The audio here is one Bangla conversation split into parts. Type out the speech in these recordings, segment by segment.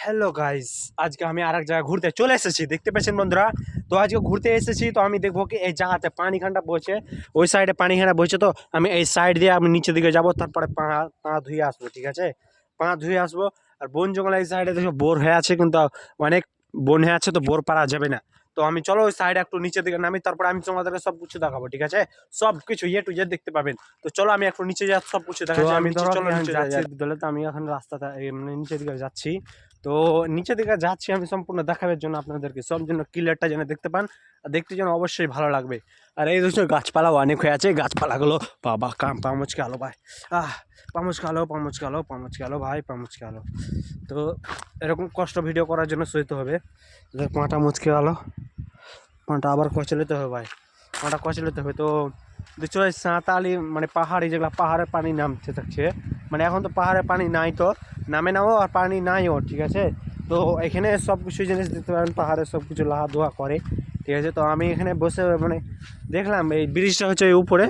হ্যালো গাইস, আজকে আমি আরেক জায়গায় ঘুরতে চলে এসেছি। দেখতে পাচ্ছেন বন্ধুরা, তো আজকে ঘুরতে এসেছি। তো আমি দেখবো কি এই জায়গাতে পানিখানটা বইছে, ওই সাইডে পানিখানা বইছে। তো আমি এই সাইড দিয়ে আমি নিচের দিকে যাবো, তারপরে পা পা ধুয়ে আসবো। ঠিক আছে, পা ধুয়ে আসবো। আর বন জঙ্গল এই সাইডে দেখো বোর হয়ে আছে, কিন্তু অনেক বন হয়ে আছে, তো বোর পারা যাবে না। তো আমি চলো ওই সাইডে একটু নিচের দিকে নামি, তারপরে আমি তোমাদেরকে সব কিছু দেখাবো। ঠিক আছে, সব কিছু A to Z দেখতে পাবেন। তো চলো আমি একটু নিচে যাই, সব কিছু দেখাচ্ছি। আমি ধরো চলো নিচে যাচ্ছি বিদ্যালয়ে। তো আমি এখন রাস্তাটা মানে নিচের দিকে যাচ্ছি। তো নিচের দিকে যাচ্ছি আমি সম্পূর্ণ দেখাবার জন্য আপনাদেরকে, সব জন্য ক্লিয়ারটা যেন দেখতে পান, আর দেখতে যেন অবশ্যই ভালো লাগবে। আর এই দুটো গাছপালাও অনেক হয়ে আছে, গাছপালাগুলো বাবা পামচকে আলো ভাই, পামচকে আলো পামচকে আলো পামচকে আলো ভাই, পামচকে আলো। তো এরকম কষ্ট ভিডিও করার জন্য সইতে হবে। পাটা মুচকে আলো, পাটা আবার কচলাতে হবে ভাই, পাটা কচলাতে হবে। তো দেখছো এই সাঁতালি মানে পাহাড়ি যেগুলো, পাহাড়ের পানি নামতে থাকছে, মানে এখন তো পাহাড়ে পানি নাই, তো নামে নাও আর পানি নাইও। ঠিক আছে, তো এখানে সব কিছু জিনিস দেখতে পারেন, পাহাড়ে সব কিছু লাহা ধোয়া করে। ঠিক আছে, তো আমি এখানে বসে মানে দেখলাম এই ব্রিজটা হচ্ছে এই উপরে,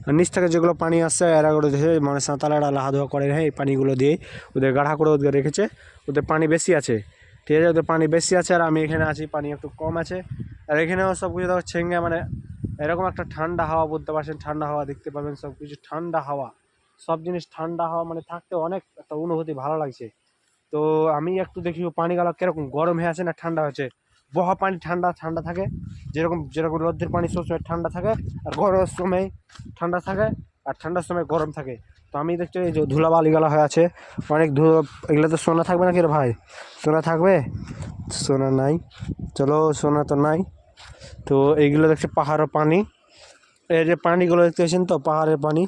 আর নিচ থেকে যেগুলো পানি আসছে এরা করে দেখে মানে সাঁতালারা লাহা ধোয়া করে, হ্যাঁ এই পানিগুলো দিয়ে ওদের গাঢ়া করে ওদের রেখেছে। ওদের পানি বেশি আছে, ঠিক আছে, ওদের পানি বেশি আছে, আর আমি এখানে আছি পানি একটু কম আছে। আর এখানেও সব কিছু দেখো ছেঙ্গে, মানে এরকম একটা ঠান্ডা হাওয়া বলতে পারছেন, ঠান্ডা হাওয়া দেখতে পাবেন, সব কিছু ঠান্ডা হাওয়া, সব জিনিস ঠান্ডা হাওয়া, মানে থাকতে অনেক একটা অনুভূতি ভালো লাগছে। তো আমি একটু দেখি পানিগুলো কিরকম গরম হয়ে আছে না ঠান্ডা হয়েছে। বহা পানি ঠান্ডা ঠান্ডা থাকে, যেরকম যেরকম রোদের পানি সবসময় ঠান্ডা থাকে, আর গরমের সময় ঠান্ডা থাকে, আর ঠান্ডার সময় গরম থাকে। তো আমি দেখছি এই যে ধুলাবালিগুলো হয়ে আছে, অনেক এগুলো তো সোনা থাকবে না কি রে ভাই, সোনা থাকবে? সোনা নাই, চলো সোনা তো নাই। তো এইগুলো দেখছি পাহাড়ের পানি, এই যে পানিগুলো দেখতে পাচ্ছেন তো পাহাড়ের পানি,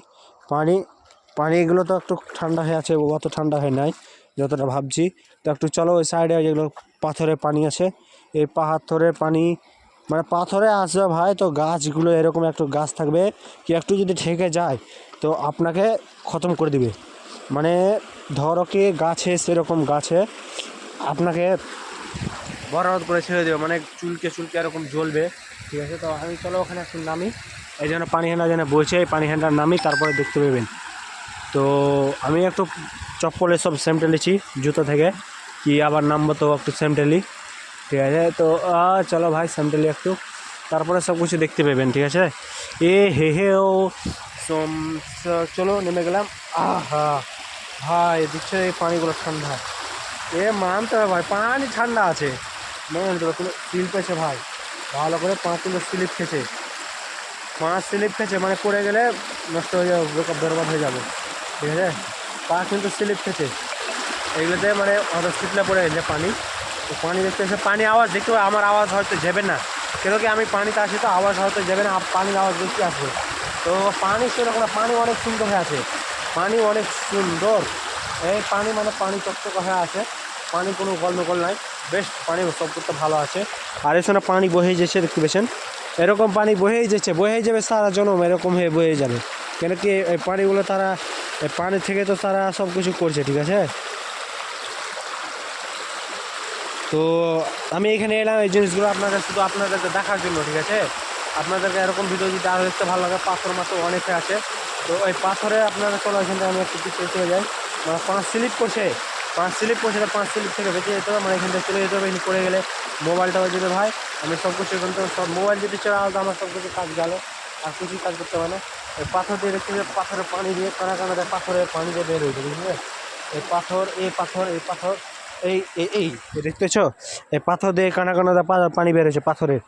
পানি পানি এগুলো তো একটু ঠান্ডা হয়ে আছে, অত ঠান্ডা হয় নাই যতটা ভাবছি। তো একটু চলো ওই সাইডে যেগুলো পাথরের পানি আছে, এই পাথরের পানি মানে পাথরে আসবে ভাই। তো গাছগুলো এরকম একটু গাছ থাকবে কি একটু যদি ঠেকে যায় তো আপনাকে খতম করে দিবে, মানে ধরো কি গাছে সেরকম গাছে আপনাকে বরবাদ করে ছেড়ে দেবে, মানে চুলকে চুলকে এরকম জ্বলবে। ঠিক আছে, তো আমি চলো ওখানে একটু নামি, এই জন্য পানি হ্যান্ডা যেন বইছে, এই পানি হ্যান্ডার নামি, তারপরে দেখতে পাবেন। তো আমি একটু চপ্পলে সব স্যামটেলেছি জুতো থেকে, কি আবার নামবো তো একটু স্যামটেলি। ঠিক আছে, তো চলো ভাই স্যামটেলি একটু, তারপরে সব কিছু দেখতে পাবেন। ঠিক আছে, এ হে হে ও সোম, চলো নেমে গেলাম। আহা ভাই দিচ্ছে এই পানিগুলো ঠান্ডা, এ মানতে হবে ভাই পানি ঠান্ডা আছে। মনে তো কোনো স্লিপ পেয়েছে ভাই, ভালো করে পাঁচ কিন্তু স্লিপ খেয়েছে, পাঁচ স্লিপ খেয়েছে, মানে পড়ে গেলে নষ্ট হয়ে যাবে, বরবাদ হয়ে যাবে। ঠিক আছে, পা কিন্তু স্লিপ খেয়েছে এগুলোতে, মানে অত স্লিপলে পড়ে গেছে পানি। তো পানি দেখতে এসে পানি আওয়াজ দেখতে হবে, আমার আওয়াজ হয়তো যাবে না, কেন কি আমি পানিতে আসি, তো আওয়াজ হয়তো যাবে না, পানির আওয়াজ বেশি আসবে। তো পানি সেরকম না, পানি অনেক সুন্দর হয়ে আছে, পানি অনেক সুন্দর। এই পানি মানে পানি চকচকে হয়ে আছে, পানি কোনো গন্ডগোল নাই, বেশ পানি সব করতে ভালো আছে। আর এর সঙ্গে পানি বহেই যাচ্ছে দেখতে পেয়েছেন, এরকম পানি বহেই যাচ্ছে, বহেই যাবে সারা জনম, এরকম হয়ে বয়ে যাবে। কেন কি এই পানিগুলো তারা, এই পানি থেকে তো তারা সব কিছু করছে। ঠিক আছে, তো আমি এখানে এলাম এই জিনিসগুলো আপনাদের শুধু আপনাদেরকে দেখার জন্য। ঠিক আছে, আপনাদেরকে এরকম ভিডিও যদি আরও দেখতে ভালো লাগে, পাথর মাত্র অনেকে আছে, তো ওই পাথরে আপনারা চলো এখান থেকে আমি একটু পিছিয়ে চলে যাই, মানে পাঁচ স্লিপ করছে, পাঁচ স্লিপ করছে, পাঁচ স্লিপ থেকে বেঁচে যেতে হবে, মানে এখান থেকে চলে যেতে হবে। এখানে পড়ে গেলে মোবাইলটা হয়ে যাবে ভাই, আমি সব কিছু এখান থেকে সব মোবাইল যদি চলে আসতো আমার সব কিছু কাজ গেলো, আর কিছুই কাজ করতে হবে না। ওই পাথর দিয়ে দেখতে হবে, পাথরের পানি দিয়ে কানা কানাতে পাথরের পানি দিয়ে বের হয়েছে, বুঝলে? এই পাথর এই পাথর এই পাথর এই এই এই দেখতেছো, এই পাথর দিয়ে কানা কানা পানি বেরোচ্ছে, পাথরের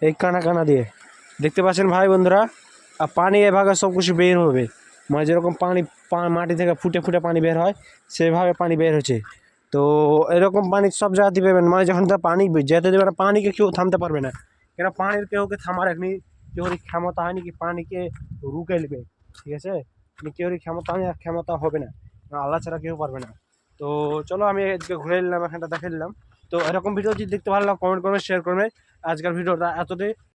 এই কানা কানা দিয়ে দেখতে পাচ্ছেন ভাই বন্ধুরা। আর পানি এভাবে সব কিছু বের হবে, মানে যেরকম পানি মাটি থেকে ফুটে ফুটে পানি বের হয়, সেভাবে পানি বের হচ্ছে। তো এরকম পানি সব জায়গাতে পাবেন, মানে যখন তা পানি যেতে দেবে না, পানিকে কেউ থামতে পারবে না, কেন পানির কেউকে থামার এখনই কেউরই ক্ষমতা হয়নি কি পানিকে রুকে নেবে। ঠিক আছে, কেউরই ক্ষমতা হয়নি, আর ক্ষমতা হবে না, আল্লাহ ছাড়া কেউ পারবে না। তো চলো আমি এদিকে ঘুরে নিলাম, এখানটা দেখে নিলাম। তো এরকম ভিডিও যদি দেখতে ভালো লাগে কমেন্ট করবে, শেয়ার করবে। আজকের ভিডিওটা এতটাই।